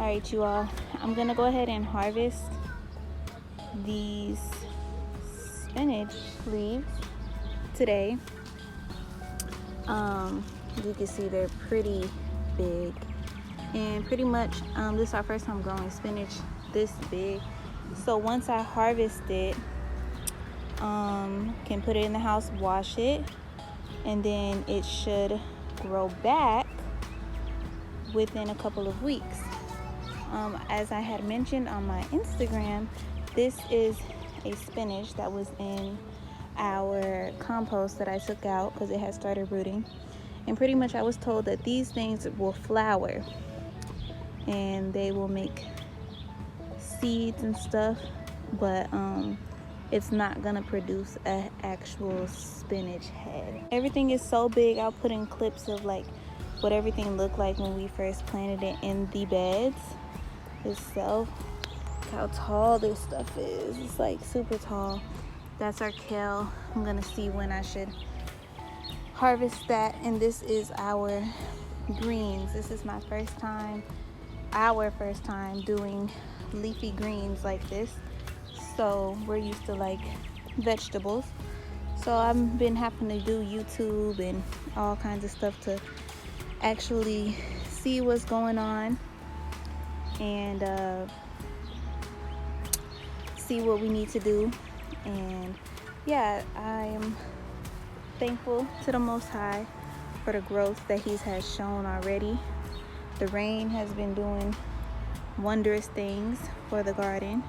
Alright, you all, I'm gonna go ahead and harvest these spinach leaves today. You can see they're pretty big, and pretty much this is our first time growing spinach this big. So once I harvest it, can put it in the house, wash it, and then it should grow back within a couple of weeks. As I had mentioned on my Instagram, this is a spinach that was in our compost that I took out because it had started rooting. And pretty much I was told that these things will flower and they will make seeds and stuff, but it's not gonna produce an actual spinach head. Everything is so big. I'll put in clips of like what everything looked like when we first planted it in the beds itself. Look how tall this stuff is. It's like super tall. That's our kale. I'm gonna see when I should harvest that. And this is our greens. This is my first time, our first time doing leafy greens like this. So we're used to like vegetables. So I've been having to do YouTube and all kinds of stuff to actually see what's going on and see what we need to do. And yeah, I am thankful to the Most High for the growth that He has shown already. The rain has been doing wondrous things for the garden.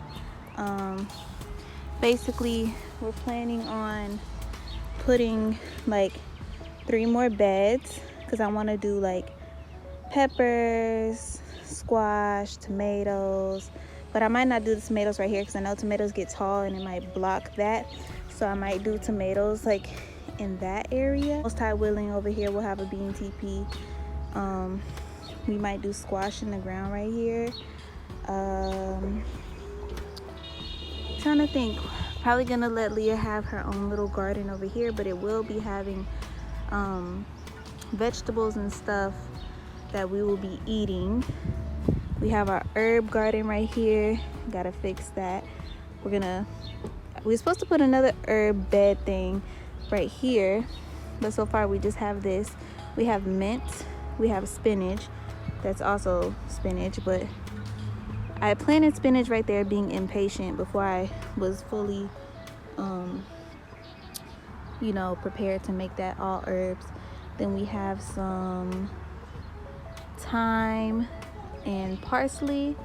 Basically, we're planning on putting like 3 more beds because I want to do like peppers, squash, tomatoes, but I might not do the tomatoes right here because I know tomatoes get tall and it might block that. So I might do tomatoes like in that area. Most high willing, over here we'll have a bean TP. We might do squash in the ground right here. Trying to think, probably gonna let Leah have her own little garden over here, but it will be having vegetables and stuff that we will be eating. We have our herb garden right here. Gotta fix that. We're supposed to put another herb bed thing right here, but so far we just have this. We have mint, we have spinach. That's also spinach, but I planted spinach right there being impatient before I was fully prepared to make that all herbs. Then we have some thyme and parsley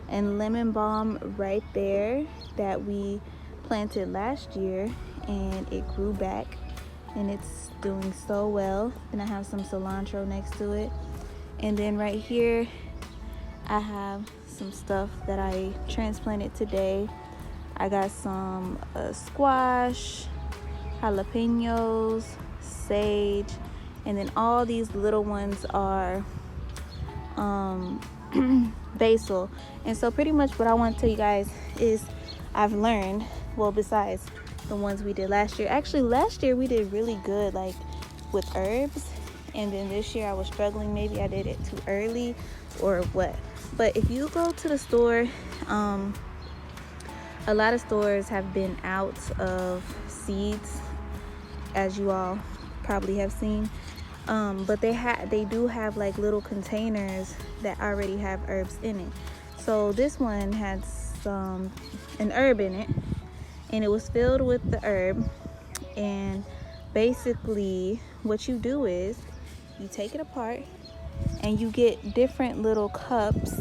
and lemon balm right there that we planted last year, and it grew back and it's doing so well. And I have some cilantro next to it. And then right here I have some stuff that I transplanted today. I got some squash, jalapenos, sage, and then all these little ones are basil. And so pretty much what I want to tell you guys is I've learned, well, besides the ones we did last year. Actually, last year we did really good like with herbs, and then this year I was struggling. Maybe I did it too early or what. But if you go to the store, a lot of stores have been out of seeds, as you all probably have seen. But they do have like little containers that already have herbs in it. So this one had an herb in it, and it was filled with the herb. And basically what you do is you take it apart and you get different little cups.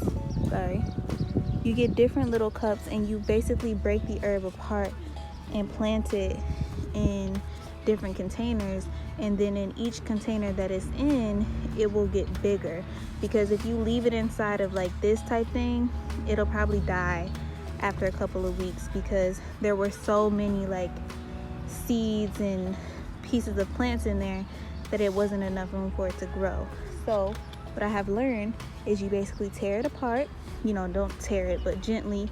You get different little cups, and you basically break the herb apart and plant it in different containers. And then in each container that it's in, it will get bigger, because if you leave it inside of like this type thing, it'll probably die after a couple of weeks, because there were so many like seeds and pieces of plants in there that it wasn't enough room for it to grow. So what I have learned is you basically tear it apart. Don't tear it, but gently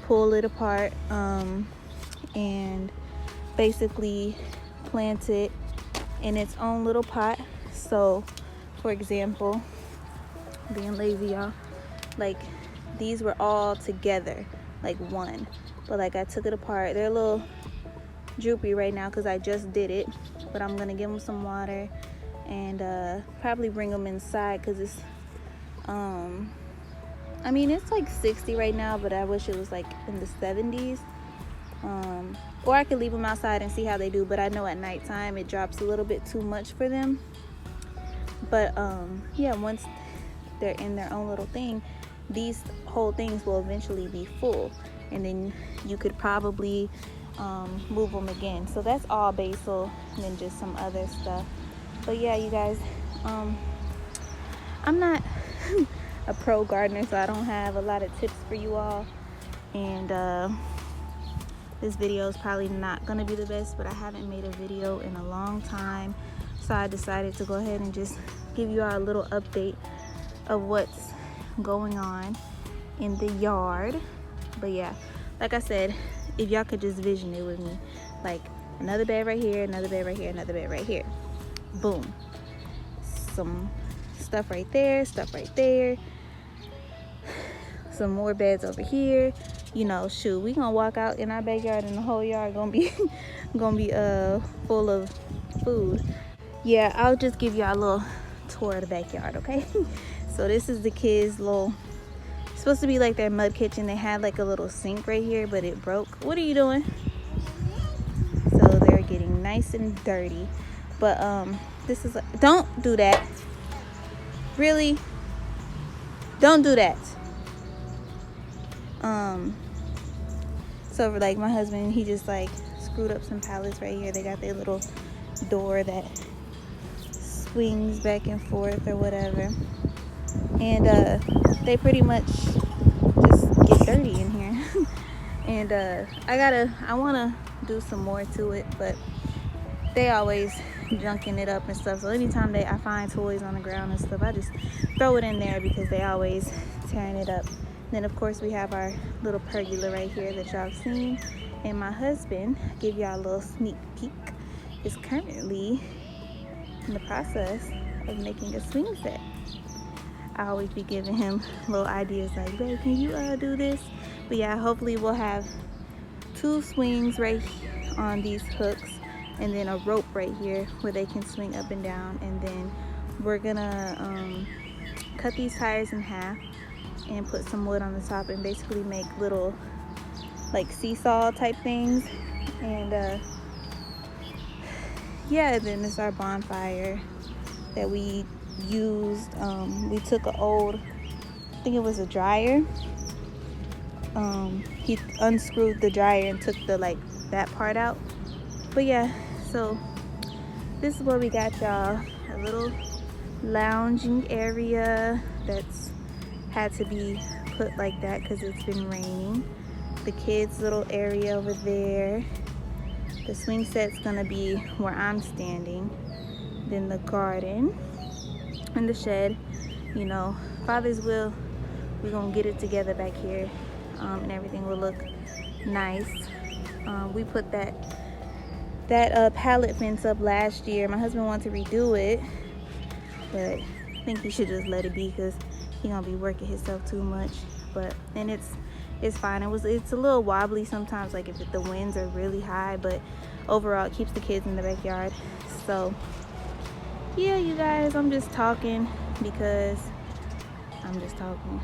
pull it apart, and basically plant it in its own little pot. So for example, being lazy, y'all, like these were all together, like one. But like I took it apart. They're a little droopy right now because I just did it. But I'm gonna give them some water and probably bring them inside because it's I mean, it's like 60 right now, but I wish it was like in the 70s. Or I could leave them outside and see how they do, but I know at nighttime it drops a little bit too much for them. But yeah, once they're in their own little thing, these whole things will eventually be full, and then you could probably move them again. So that's all basil and then just some other stuff. But yeah, you guys, I'm not a pro gardener, so I don't have a lot of tips for you all, and this video is probably not gonna be the best, but I haven't made a video in a long time, so I decided to go ahead and just give you all a little update of what's going on in the yard. But yeah, like I said, if y'all could just vision it with me, like another bed right here, another bed right here, another bed right here, boom, some stuff right there, stuff right there, some more beds over here. You know, shoot, we gonna walk out in our backyard and the whole yard gonna be full of food. Yeah, I'll just give y'all a little tour of the backyard, okay? So this is the kids' little, it's supposed to be like their mud kitchen. They had like a little sink right here, but it broke. What are you doing? So they're getting nice and dirty. But this is like, don't do that. Really? Don't do that. So like my husband, he just like screwed up some pallets right here. They got their little door that swings back and forth or whatever, and they pretty much just get dirty in here. And I want to do some more to it, but they always junking it up and stuff. So anytime I find toys on the ground and stuff, I just throw it in there because they always tearing it up. Then of course we have our little pergola right here that y'all seen, and my husband, give y'all a little sneak peek, is currently in the process of making a swing set. I always be giving him little ideas like, babe, can you do this? But yeah, hopefully we'll have 2 swings right on these hooks, and then a rope right here where they can swing up and down. And then we're gonna cut these tires in half and put some wood on the top and basically make little like seesaw type things. And yeah, then it's our bonfire that we used. We took an old, I think it was a dryer. He unscrewed the dryer and took the like that part out. But yeah, so this is what we got, y'all. A little lounging area that's had to be put like that because it's been raining. The kids' little area over there. The swing set's gonna be where I'm standing. Then the garden and the shed. You know, Father's will, we're gonna get it together back here, and everything will look nice. We put that pallet fence up last year. My husband wanted to redo it, but I think he should just let it be because he gonna be working himself too much. But and it's fine. It's a little wobbly sometimes, like if the winds are really high, but overall it keeps the kids in the backyard. So yeah, you guys, I'm just talking because I'm just talking.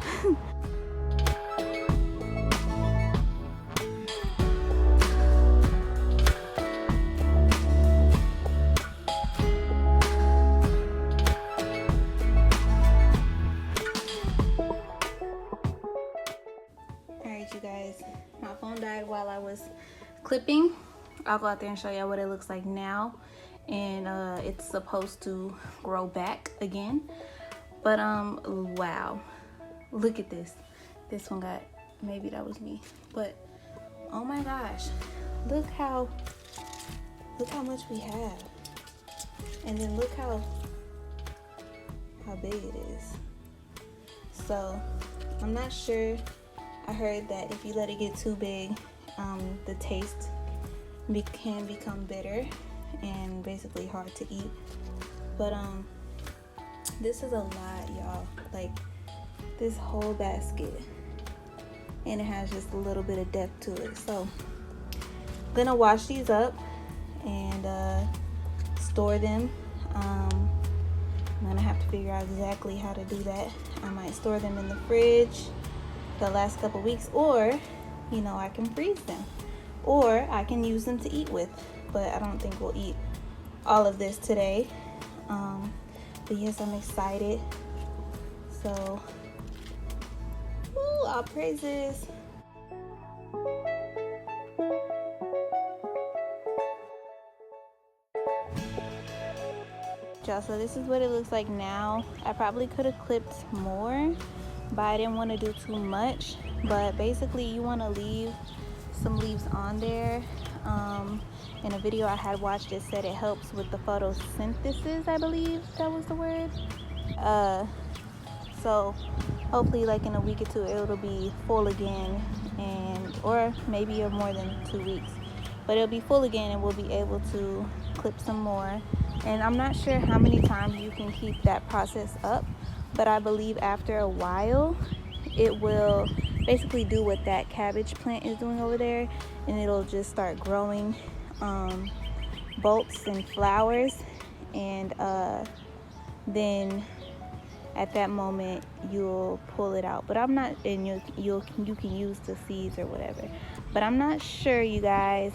Alright, you guys, my phone died while I was clipping. I'll go out there and show y'all what it looks like now. And it's supposed to grow back again. But wow, look at this. This one got, maybe that was me, but oh my gosh, look how much we have. And then look how big it is. So I'm not sure. I heard that if you let it get too big, the taste can become bitter and basically hard to eat. But this is a lot, y'all. Like this whole basket and it has just a little bit of depth to it. So I'm gonna wash these up and store them. I'm gonna have to figure out exactly how to do that. I might store them in the fridge the last couple weeks, or you know, I can freeze them, or I can use them to eat with, but I don't think we'll eat all of this today. But yes, I'm excited. So all praises. Y'all, so this is what it looks like now. I probably could have clipped more, but I didn't want to do too much. But basically you want to leave some leaves on there. In a video I had watched, it said it helps with the photosynthesis, I believe that was the word. So hopefully like in a week or two it'll be full again, and or maybe more than 2 weeks, but it'll be full again and we'll be able to clip some more. And I'm not sure how many times you can keep that process up, but I believe after a while it will basically do what that cabbage plant is doing over there, and it'll just start growing bulbs and flowers, and then at that moment you'll pull it out. But I'm not, and you can use the seeds or whatever, but I'm not sure, you guys.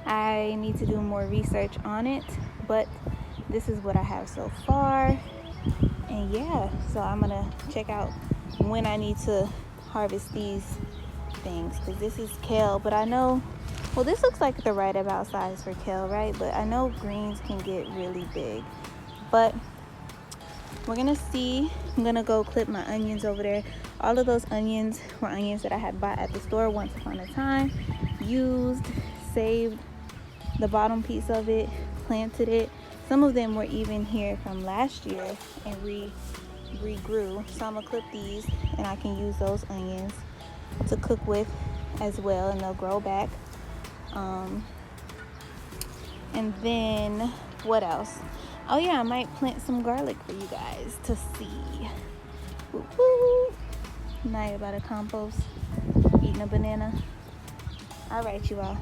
I need to do more research on it, but this is what I have so far. And yeah, so I'm gonna check out when I need to harvest these things, because this is kale, but I know, well, this looks like the right about size for kale, right? But I know greens can get really big, but we're gonna see. I'm gonna go clip my onions over there. All of those onions were onions that I had bought at the store once upon a time, used, saved the bottom piece of it, planted it. Some of them were even here from last year and regrew. So I'm gonna clip these, and I can use those onions to cook with as well, and they'll grow back. And then what else? Oh yeah, I might plant some garlic for you guys to see. Woo-hoo. Night about a compost, eating a banana. All right, you all.